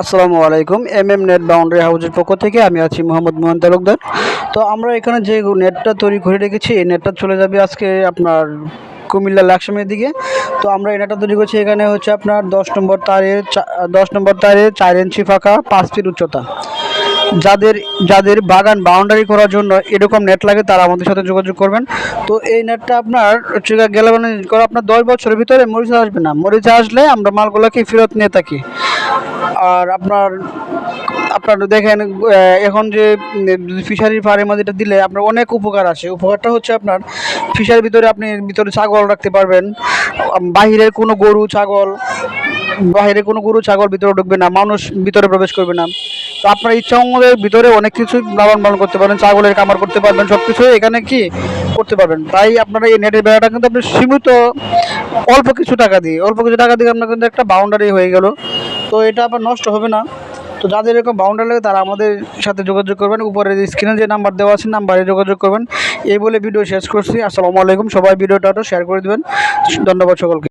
আসসালামু আলাইকুম। Net boundary হাউসের পক্ষ থেকে আমি আছি মোহাম্মদ মোহন তালুকদার। তো আমরা এখানে যে নেটটা তৈরি করে রেখেছি, এই নেটটা চলে যাবে আজকে আপনার কুমিল্লা লাকসামের দিকে। তো আমরা এই নেটটা তৈরি করছি, এখানে হচ্ছে আপনার 10 নম্বর তারের 4 ইঞ্চি ফাঁকা, 5 ফিট উচ্চতা। যাদের যাদের বাগান বাউন্ডারি করার জন্য এরকম নেট লাগে তারা আমাদের সাথে যোগাযোগ করবেন। তো এই নেটটা আপনার হচ্ছে গেলাবানি করে আপনার 10 বছরের ভিতরে মরিচা আসবে না। মরিচা আসলে আমরা মালগুলোকে ফেরত নিয়ে থাকি। আর আপনার আপনার দেখেন, এখন যে ফিশারি ফার্মে যেটা দিলে আপনার অনেক উপকার আছে। উপকারটা হচ্ছে আপনার ফিশারির ভিতরে আপনি ভিতরে ছাগল রাখতে পারবেন। বাহিরের কোনো গরু ছাগল ভিতরে ঢুকবে না, মানুষ ভিতরে প্রবেশ করবে না। তো আপনার ইচ্ছা অনুযায়ী ভিতরে অনেক কিছু লালন পালন করতে পারেন, ছাগলের কামার করতে পারবেন, সব কিছু এখানে কি করতে পারবেন। তাই আপনারা এই নেটের বেড়াটা কিন্তু আপনি সীমিত অল্প কিছু টাকা দিয়ে আপনার কিন্তু একটা বাউন্ডারি হয়ে গেল। তো এটা আবার নষ্ট হবে না। তো যাদের এরকম বাউন্ডারি লাগে তারা আমাদের সাথে যোগাযোগ করবেন, উপরে স্ক্রিনে যে নাম্বার দেওয়া আছে নাম্বারে যোগাযোগ করবেন। এই বলে ভিডিও শেষ করছি। আসসালামু আলাইকুম। সবাই ভিডিওটা শেয়ার করে দেবেন। ধন্যবাদ সকলকে।